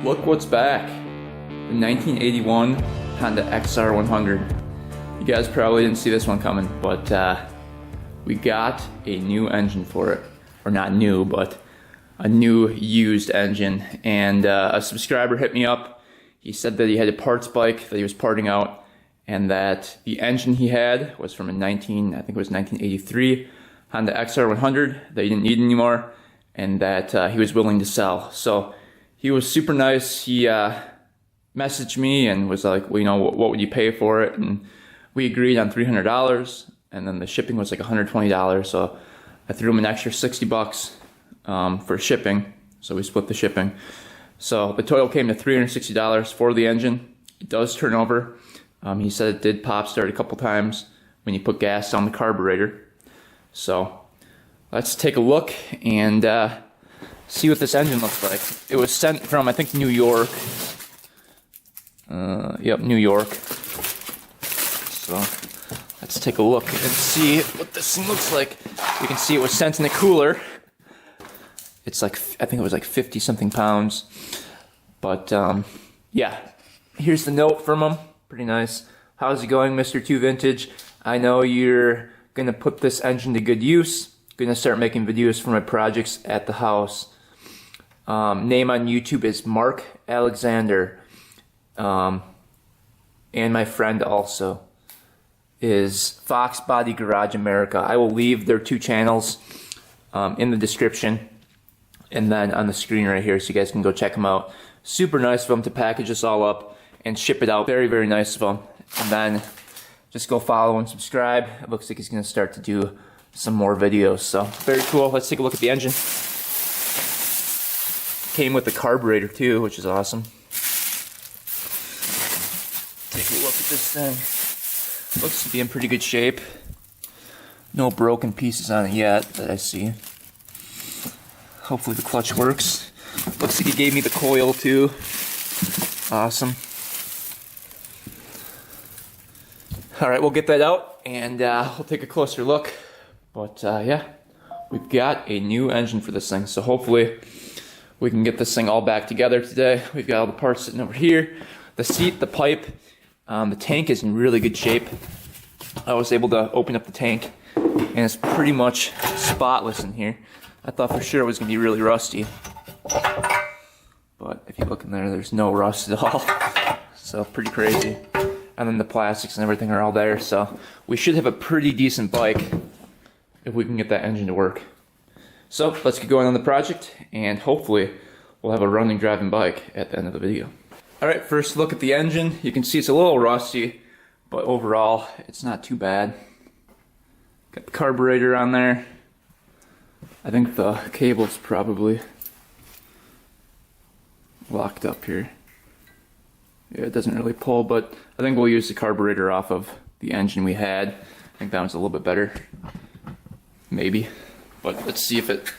look what's back. The 1981 Honda XR100. You guys probably didn't see this one coming, but we got a new engine for it. Or not new, but a new used engine. And a subscriber hit me up. He said that he had a parts bike that he was parting out, and that the engine he had was from a I think it was 1983 Honda XR100 that he didn't need anymore, and that he was willing to sell. So he was super nice. He messaged me and was like, well, you know, what would you pay for it? And we agreed on $300, and then the shipping was like $120. So I threw him an extra $60 for shipping. So we split the shipping. So the total came to $360 for the engine. It does turn over. He said it did pop start a couple times when you put gas on the carburetor. So let's take a look and see what this engine looks like. It was sent from, I think, New York. Yep, New York. So let's take a look and see what this thing looks like. You can see it was sent in a cooler. It's like, I think it was like 50 something pounds. But yeah, here's the note from him. Pretty nice. How's it going, Mr. 2 Vintage? I know you're gonna put this engine to good use. Gonna start making videos for my projects at the house. Name on YouTube is Mark Alexander. And my friend also is Fox Body Garage America. I will leave their 2 channels in the description and then on the screen right here, so you guys can go check them out. Super nice of them to package this all up and ship it out. Very, very nice of them. And then just go follow and subscribe. It looks like he's going to start to do some more videos. So very cool. Let's take a look at the engine. Came with the carburetor too, which is awesome. Take a look at this thing. Looks to be in pretty good shape. No broken pieces on it yet that I see. Hopefully the clutch works. Looks like he gave me the coil too. Awesome. Alright, we'll get that out and we'll take a closer look. But yeah, we've got a new engine for this thing. So hopefully we can get this thing all back together today. We've got all the parts sitting over here. The seat, the pipe, the tank is in really good shape. I was able to open up the tank and it's pretty much spotless in here. I thought for sure it was going to be really rusty. But if you look in there, there's no rust at all. So pretty crazy. And then the plastics and everything are all there. So we should have a pretty decent bike if we can get that engine to work. So let's get going on the project, and hopefully we'll have a running driving bike at the end of the video. Alright, first look at the engine. You can see it's a little rusty, but overall it's not too bad. Got the carburetor on there. I think the cable's probably locked up here. Yeah, it doesn't really pull, but I think we'll use the carburetor off of the engine we had. I think that one's a little bit better. Maybe. But let's see if it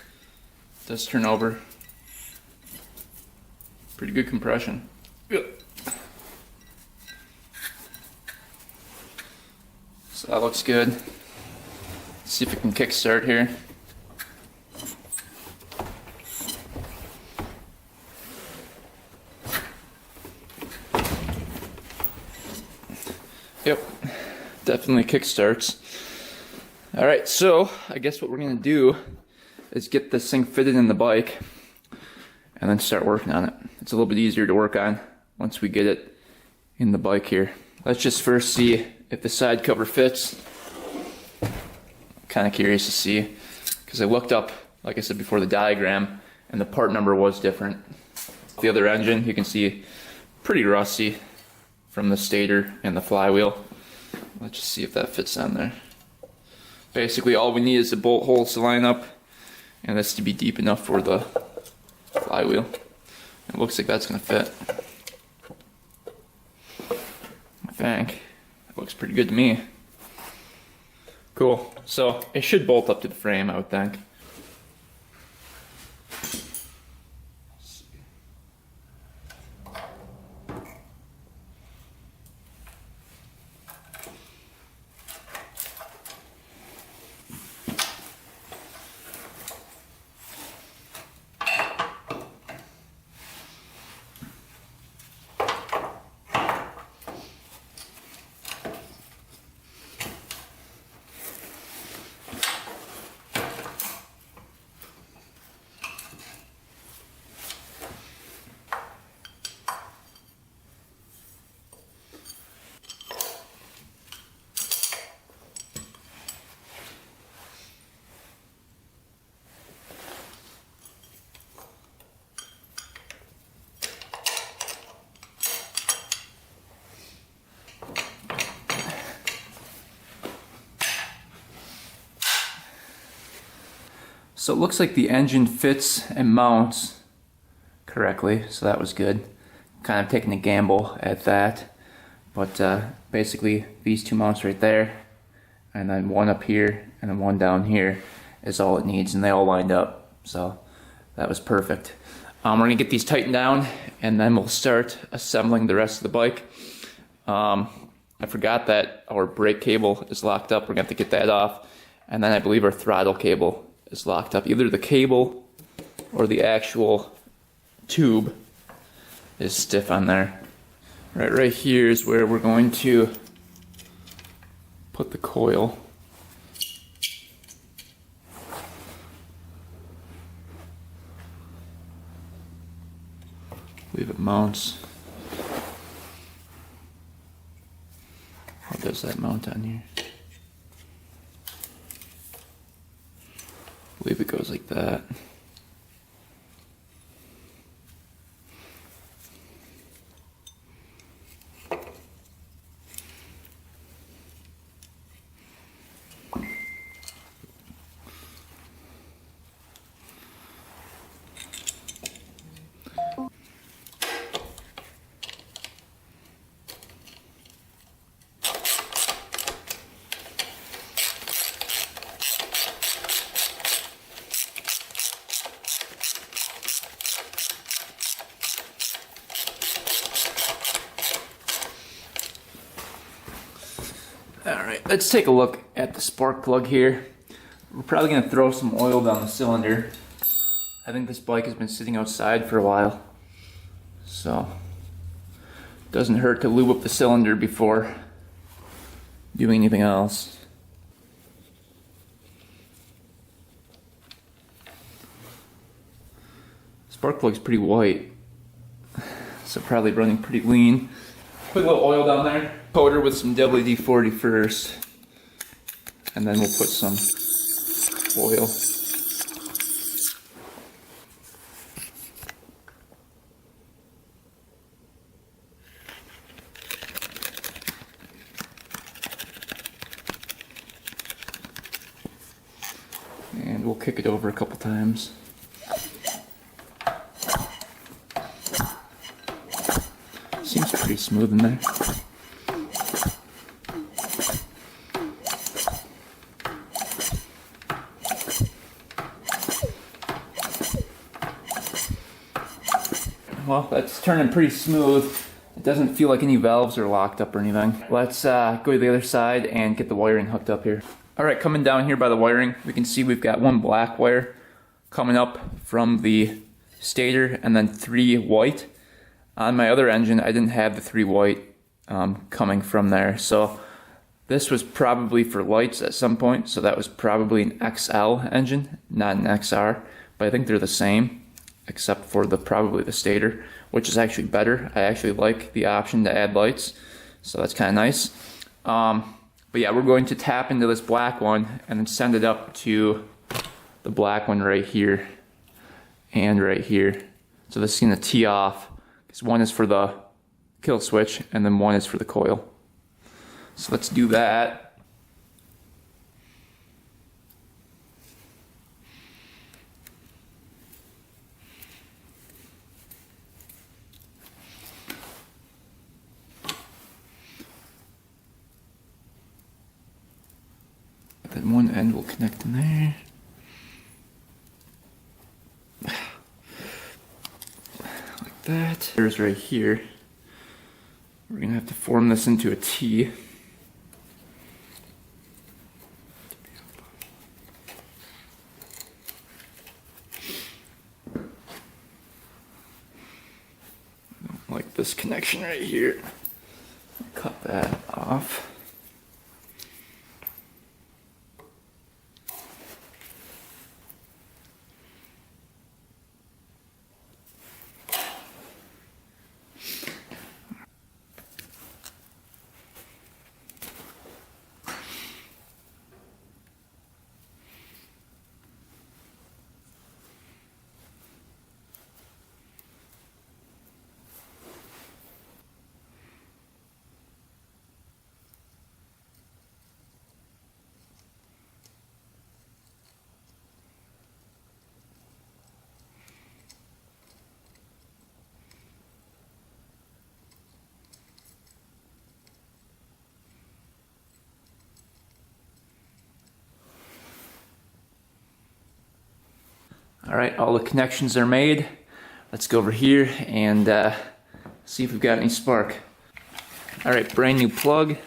does turn over. Pretty good compression. So that looks good. Let's see if it can kickstart here. Yep, definitely kickstarts. Alright, so I guess what we're going to do is get this thing fitted in the bike and then start working on it. It's a little bit easier to work on once we get it in the bike here. Let's just first see if the side cover fits. I'm kind of curious to see, because I looked up, like I said before, the diagram, and the part number was different. The other engine, you can see, pretty rusty from the stator and the flywheel. Let's just see if that fits on there. Basically all we need is the bolt holes to line up, and this to be deep enough for the flywheel. It looks like that's going to fit. I think. It looks pretty good to me. Cool. So it should bolt up to the frame, I would think. So it looks like the engine fits and mounts correctly, so that was good. Kind of taking a gamble at that, but basically these two mounts right there, and then one up here and then one down here is all it needs, and they all lined up, so that was perfect. We're gonna get these tightened down and then we'll start assembling the rest of the bike. I forgot that our brake cable is locked up. We're gonna have to get that off, and then I believe our throttle cable is locked up. Either the cable or the actual tube is stiff on there. Right here is where we're going to put the coil. I believe it mounts. How does that mount on here? I believe it goes like that. Alright, let's take a look at the spark plug here. We're probably going to throw some oil down the cylinder. I think this bike has been sitting outside for a while, so it doesn't hurt to lube up the cylinder before doing anything else. Spark plug's pretty white, so probably running pretty lean. Put a little oil down there. Coat her with some WD-40 first, and then we'll put some oil. And we'll kick it over a couple times. Seems pretty smooth in there. Well, that's turning pretty smooth. It doesn't feel like any valves are locked up or anything. Let's go to the other side and get the wiring hooked up here. Alright, coming down here by the wiring, we can see we've got one black wire coming up from the stator and then 3 white. On my other engine, I didn't have the 3 white coming from there. So this was probably for lights at some point. So that was probably an XL engine, not an XR. But I think they're the same, except for probably the stator, which is actually better. I actually like the option to add lights, so that's kind of nice. But yeah, we're going to tap into this black one and then send it up to the black one right here and right here. So this is going to tee off, because one is for the kill switch and then one is for the coil. So let's do that. Then one end will connect in there. Like that. There's right here. We're gonna have to form this into a T. Like this connection right here. Cut that off. Alright, all the connections are made. Let's go over here and see if we've got any spark. Alright, brand new plug.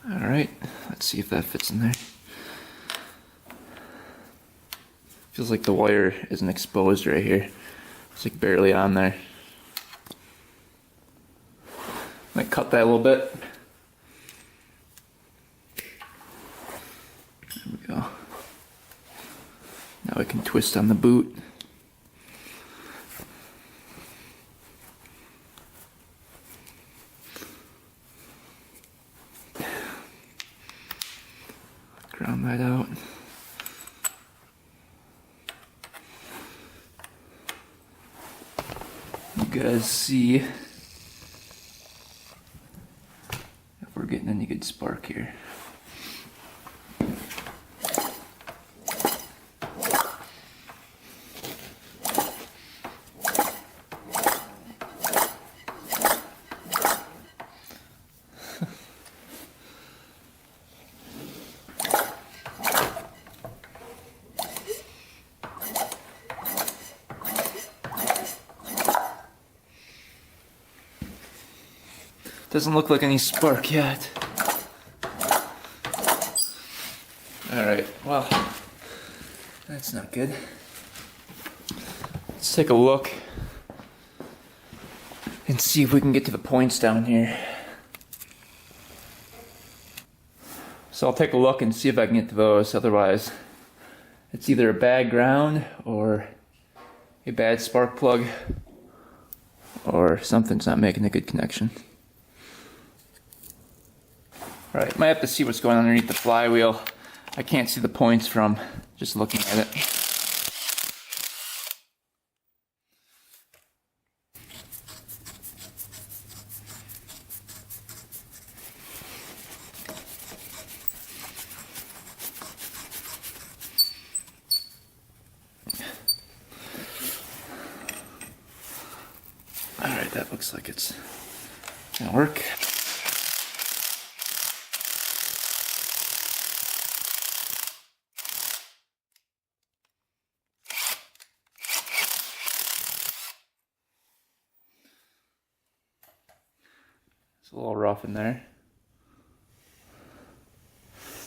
Alright, let's see if that fits in there. Feels like the wire isn't exposed right here. It's like barely on there. Might cut that a little bit. There we go. Now we can twist on the boot. Ground that out. You guys see if we're getting any good spark here. Doesn't look like any spark yet. Alright, well, that's not good. Let's take a look and see if we can get to the points down here. So I'll take a look and see if I can get to those, otherwise it's either a bad ground or a bad spark plug or something's not making a good connection. Alright, might have to see what's going on underneath the flywheel. I can't see the points from just looking at it. Alright, that looks like it's gonna work. It's a little rough in there.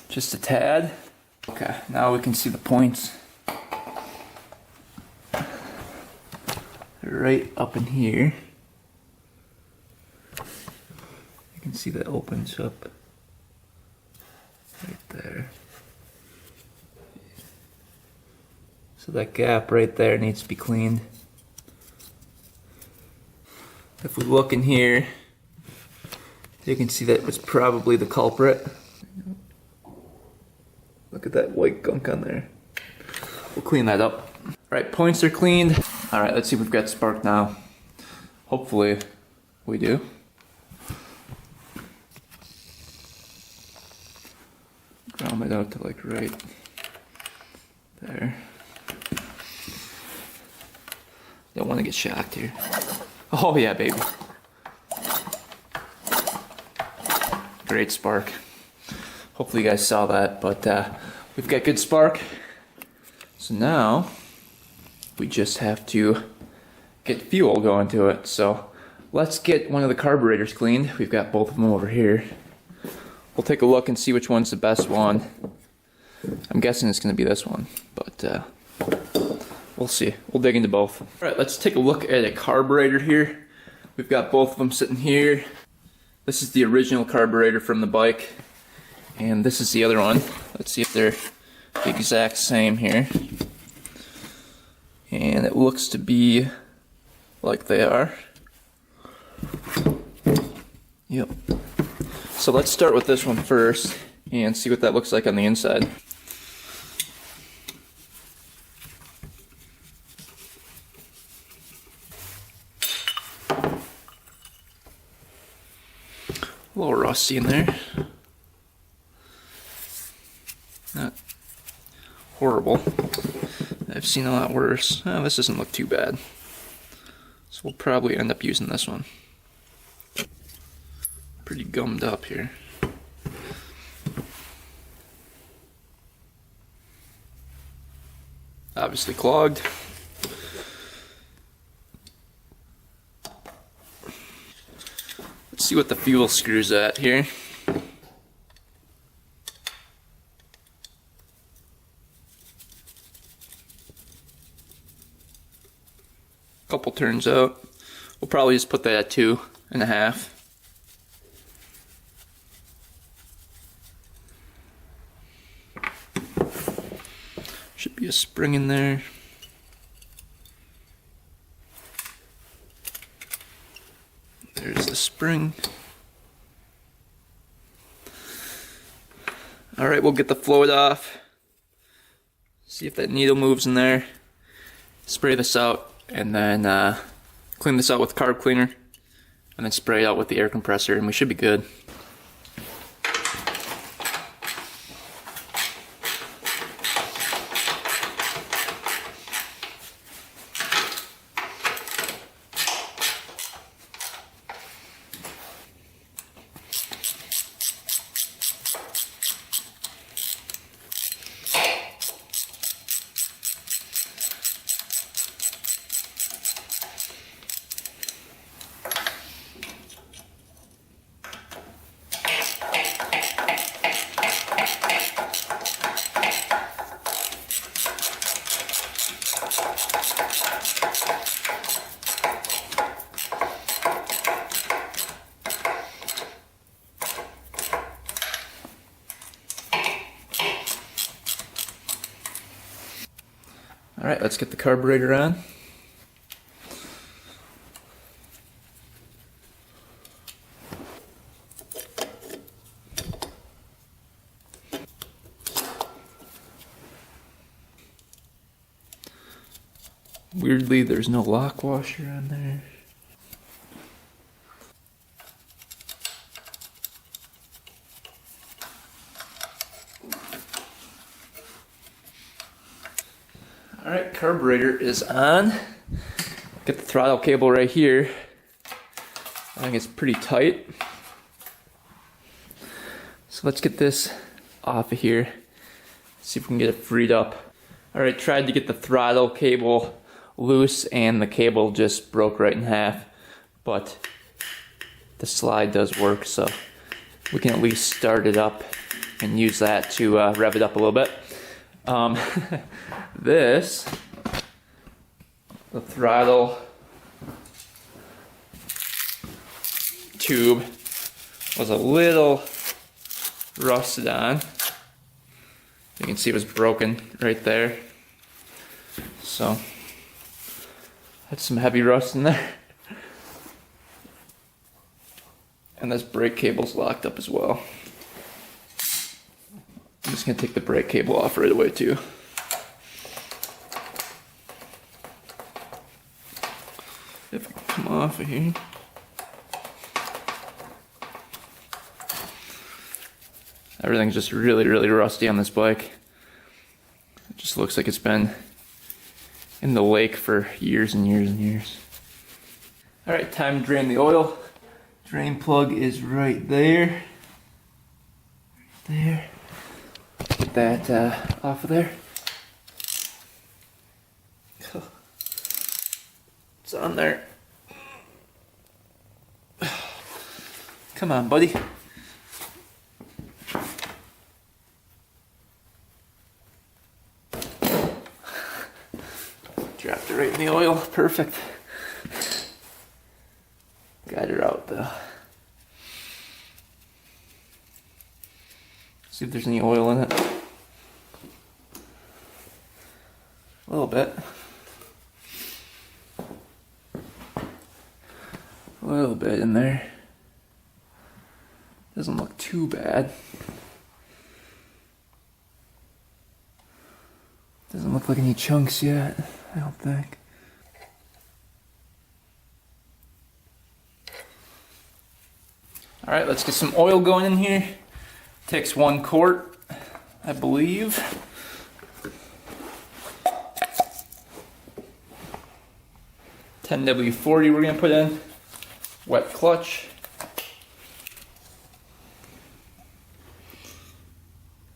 Just a tad. Okay, now we can see the points. They're right up in here. You can see that opens up right there. So that gap right there needs to be cleaned. If we look in here, you can see that was probably the culprit. Look at that white gunk on there. We'll clean that up. Alright, points are cleaned. Alright, let's see if we've got spark now. Hopefully we do. Ground it out to like right there. Don't want to get shocked here. Oh yeah, baby. Great spark. Hopefully you guys saw that, but we've got good spark. So now we just have to get fuel going to it. So let's get one of the carburetors cleaned. We've got both of them over here. We'll take a look and see which one's the best one. I'm guessing it's going to be this one, but we'll see. We'll dig into both. Alright, let's take a look at a carburetor here. We've got both of them sitting here. This is the original carburetor from the bike, and this is the other one. Let's see if they're the exact same here. And it looks to be like they are. Yep. So let's start with this one first and see what that looks like on the inside. A little rusty in there. Not horrible. I've seen a lot worse. Oh, this doesn't look too bad. So we'll probably end up using this one. Pretty gummed up here. Obviously clogged. Let's see what the fuel screw's at here. Couple turns out. We'll probably just put that at 2.5. Should be a spring in there. There's the spring. Alright, we'll get the float off. See if that needle moves in there. Spray this out, and then clean this out with carb cleaner, and then spray it out with the air compressor, and we should be good. Alright, let's get the carburetor on. Weirdly, there's no lock washer on there. Alright, carburetor is on. Get the throttle cable right here. I think it's pretty tight. So let's get this off of here. See if we can get it freed up. Alright, tried to get the throttle cable loose and the cable just broke right in half. But the slide does work, so we can at least start it up and use that to rev it up a little bit. This, the throttle tube was a little rusted on. You can see it was broken right there. So, had some heavy rust in there. And this brake cable's locked up as well. I'm just gonna take the brake cable off right away too. If I can come off of here. Everything's just really, really rusty on this bike. It just looks like it's been in the lake for years and years and years. Alright, time to drain the oil. Drain plug is right there. Right there. Get that off of there. It's on there. Come on, buddy. Dropped it right in the oil. Perfect. Got her out though. See if there's any oil in it. A little bit. A little bit in there. Doesn't look too bad. Doesn't look like any chunks yet, I don't think. Alright, let's get some oil going in here. Takes 1 quart, I believe. $10W40 we're gonna put in. Wet clutch.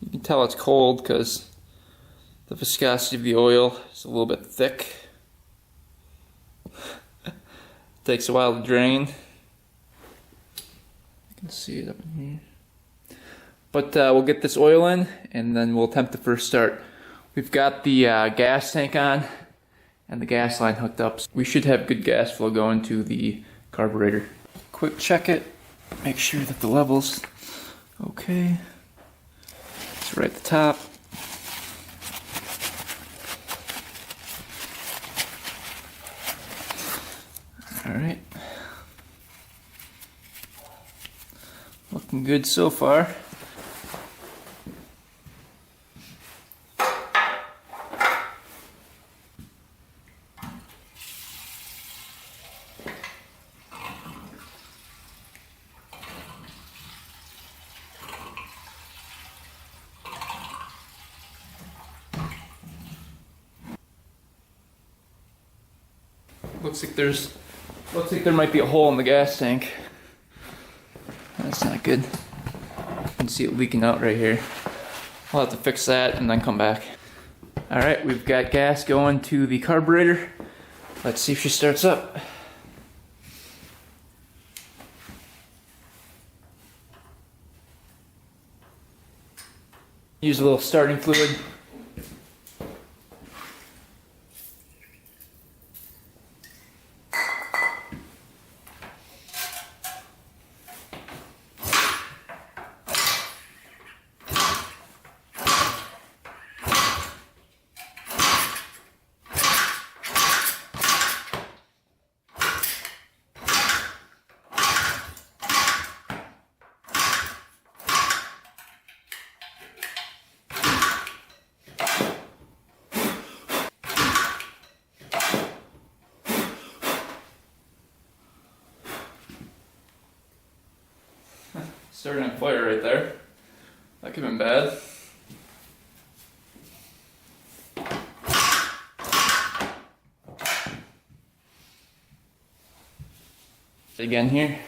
You can tell it's cold because The viscosity of the oil is a little bit thick. Takes a while to drain. You can see it up in here. But we'll get this oil in and then we'll attempt the first start. We've got the gas tank on and the gas line hooked up. We should have good gas flow going to the carburetor. Quick check it, make sure that the level's okay. It's right at the top. Alright. Looking good so far. Looks like there might be a hole in the gas tank. That's not good. You can see it leaking out right here. I'll have to fix that and then come back. Alright, we've got gas going to the carburetor. Let's see if she starts up. Use a little starting fluid. Starting on fire right there. That could have been bad. Again here.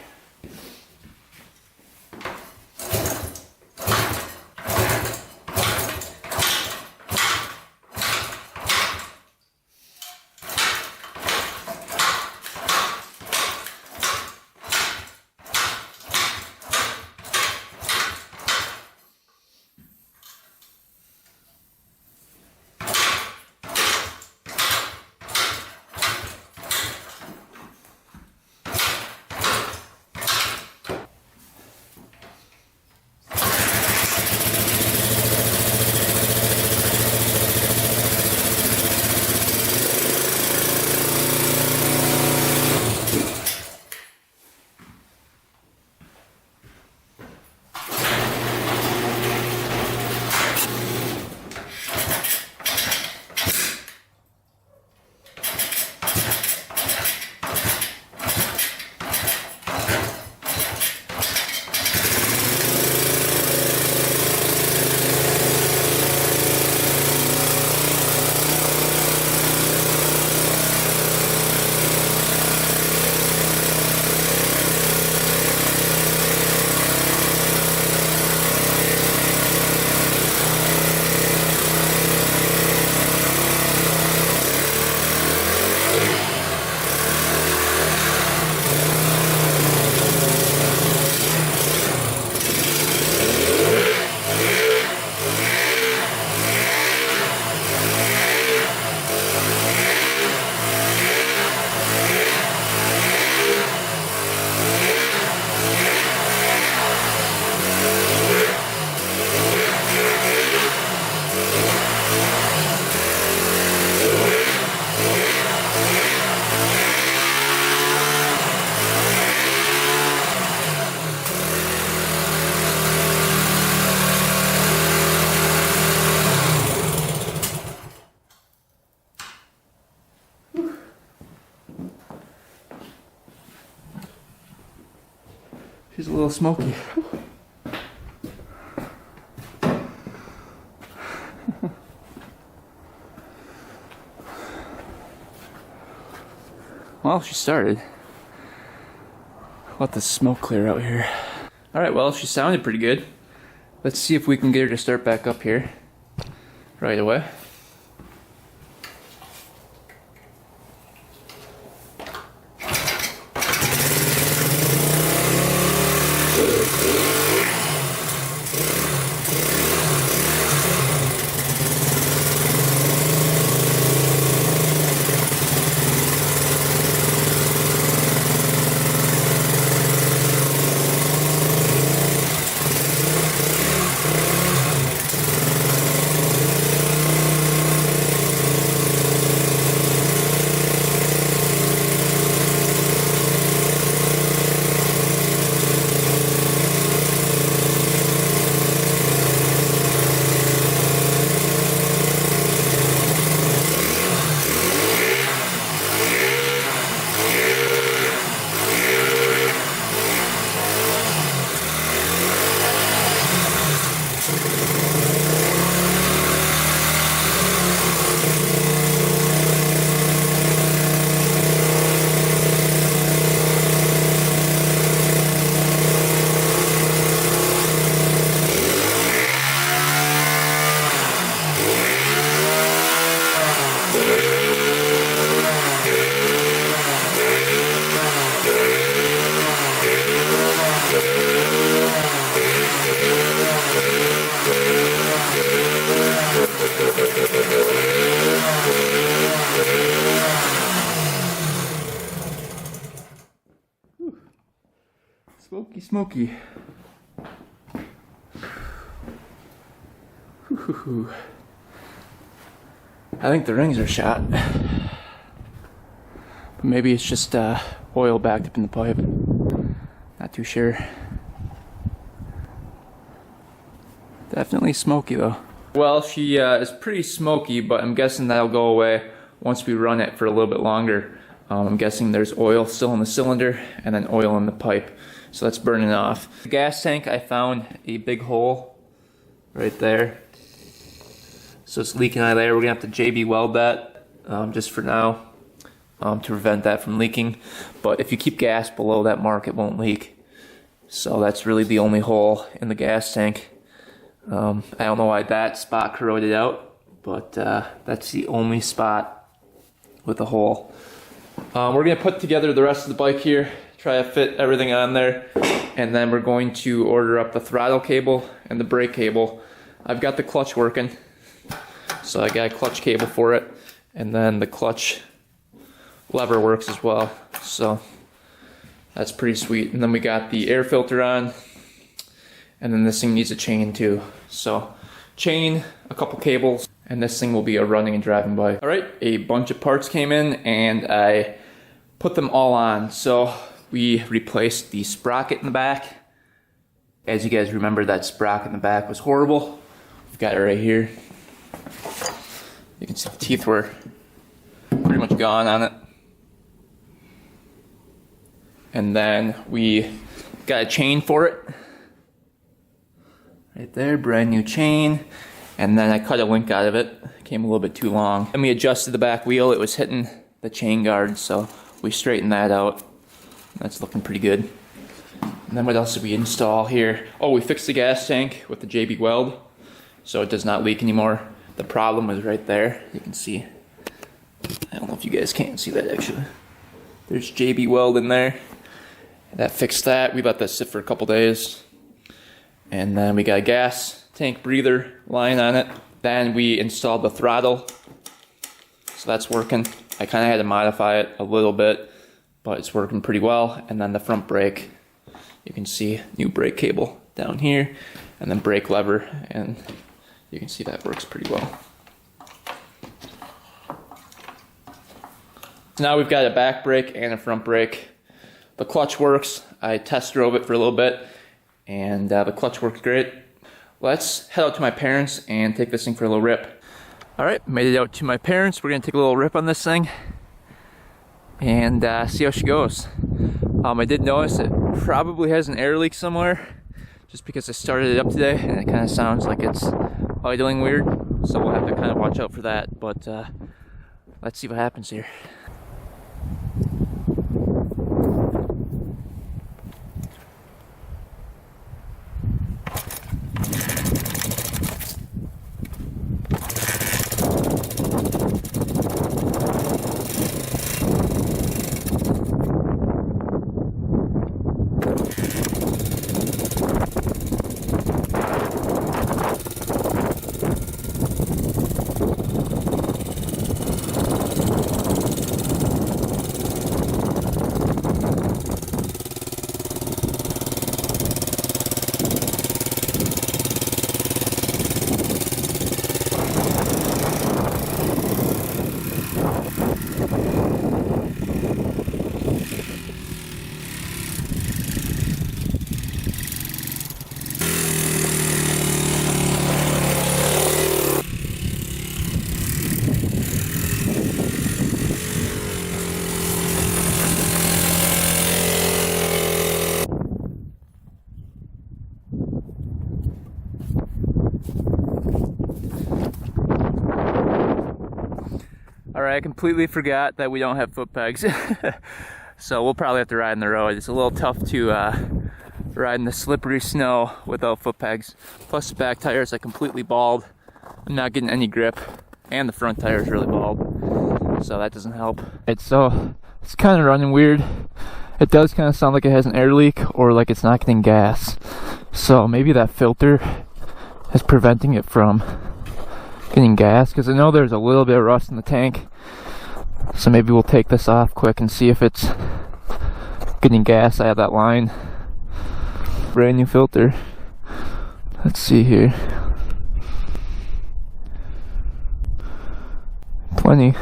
She's a little smoky. Well, she started. Let the smoke clear out here. Alright, well, she sounded pretty good. Let's see if we can get her to start back up here right away. Smoky, smoky. I think the rings are shot. But maybe it's just oil backed up in the pipe. Not too sure. Definitely smoky though. Well, she is pretty smoky, but I'm guessing that'll go away once we run it for a little bit longer. I'm guessing there's oil still in the cylinder and then oil in the pipe. So that's burning off. The gas tank, I found a big hole right there. So it's leaking out of there. We're gonna have to JB weld that just for now to prevent that from leaking. But if you keep gas below that mark, it won't leak. So that's really the only hole in the gas tank. I don't know why that spot corroded out, but that's the only spot with a hole. We're going to put together the rest of the bike here, try to fit everything on there, and then we're going to order up the throttle cable and the brake cable. I've got the clutch working, so I got a clutch cable for it, and then the clutch lever works as well, so that's pretty sweet. And then we got the air filter on, and then this thing needs a chain too. So chain, a couple cables, and this thing will be a running and driving bike. All right, a bunch of parts came in and I put them all on. So we replaced the sprocket in the back. As you guys remember, that sprocket in the back was horrible. We've got it right here. You can see the teeth were pretty much gone on it. And then we got a chain for it. Right there, brand new chain. And then I cut a link out of it. It came a little bit too long. Then we adjusted the back wheel. It was hitting the chain guard, so we straightened that out. That's looking pretty good. And then what else did we install here? Oh, we fixed the gas tank with the JB weld, so it does not leak anymore. The problem was right there. You can see. I don't know if you guys can't see that actually. There's JB weld in there. That fixed that. We let that sit for a couple days. And then we got a gas tank breather line on it. Then we installed the throttle. So that's working. I kind of had to modify it a little bit, but it's working pretty well. And then the front brake, you can see new brake cable down here, and then brake lever, and you can see that works pretty well. So now we've got a back brake and a front brake. The clutch works. I test drove it for a little bit, and the clutch works great. Let's head out to my parents and take this thing for a little rip. All right, made it out to my parents. We're gonna take a little rip on this thing and see how she goes. I did notice it probably has an air leak somewhere, just because I started it up today and it kind of sounds like it's idling weird. So we'll have to kind of watch out for that. But let's see what happens here. Alright, I completely forgot that we don't have foot pegs. So we'll probably have to ride in the road. It's a little tough to ride in the slippery snow without foot pegs. Plus the back tires are completely bald. I'm not getting any grip. And the front tire is really bald. So that doesn't help. So it's kind of running weird. It does kind of sound like it has an air leak or like it's not getting gas. So maybe that filter is preventing it from getting gas, because I know there's a little bit of rust in the tank. So maybe we'll take this off quick and see if it's getting gas out of that line. brand new filter. Let's see here. Plenty.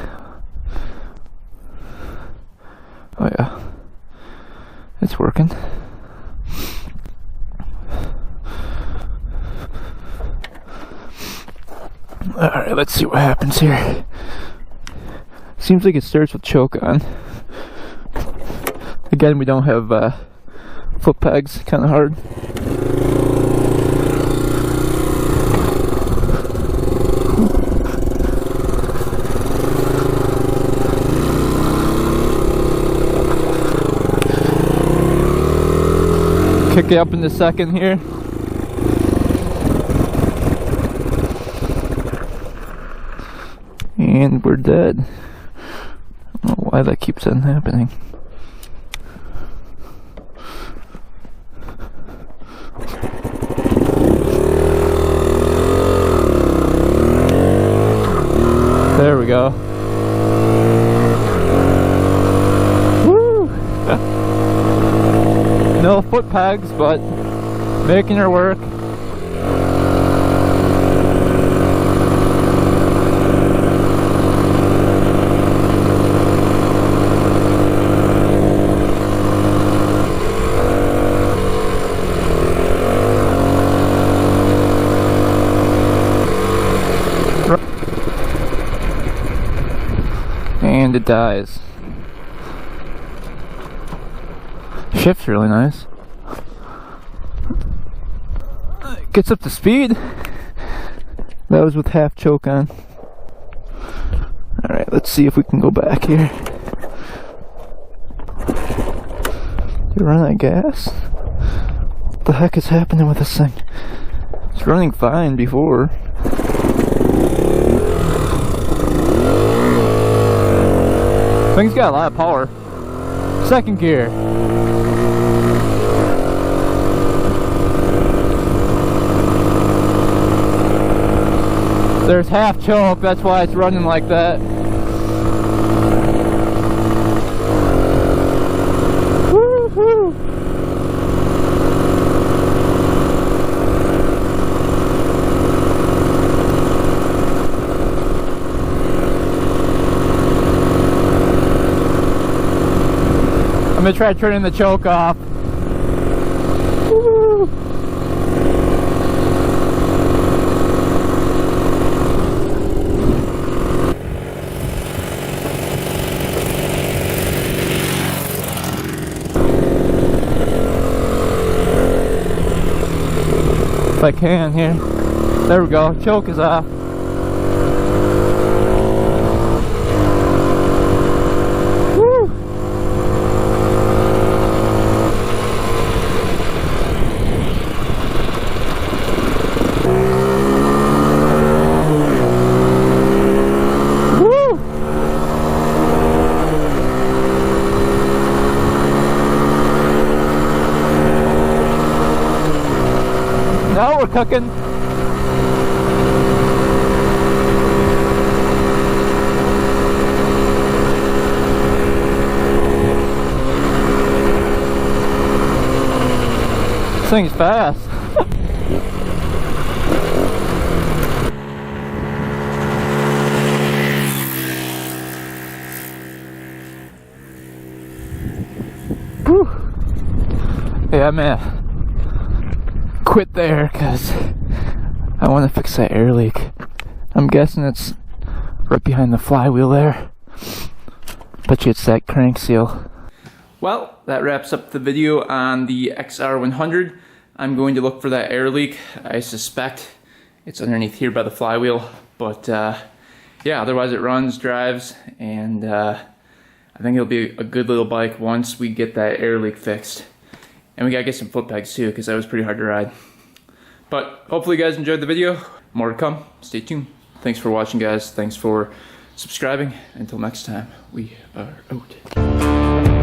Oh yeah, it's working. Alright, let's see what happens here. Seems like it starts with choke on. Again, we don't have foot pegs, kind of hard. Kick it up in the second here. And we're dead. I don't know why that keeps on happening. There we go. Woo! No foot pegs, but making her work. And it dies. Shift's really nice. Gets up to speed. That was with half choke on. Alright, let's see if we can go back here. Did it run out of gas? What the heck is happening with this thing? It's running fine before. Thing's got a lot of power. Second gear. There's half choke, that's why it's running like that. Woo-hoo. I'm gonna try turning the choke off. Woo. If I can here. There we go, choke is off. Now we're cooking. This thing's fast. Whew. Yeah, man. Quit there because I want to fix that air leak. I'm guessing it's right behind the flywheel there. Bet you it's that crank seal. Well, that wraps up the video on the XR100. I'm going to look for that air leak. I suspect it's underneath here by the flywheel, but yeah, otherwise it runs, drives, and I think it'll be a good little bike once we get that air leak fixed. And we gotta get some foot pegs too, because that was pretty hard to ride. But hopefully you guys enjoyed the video. More to come. Stay tuned. Thanks for watching, guys. Thanks for subscribing. Until next time, we are out.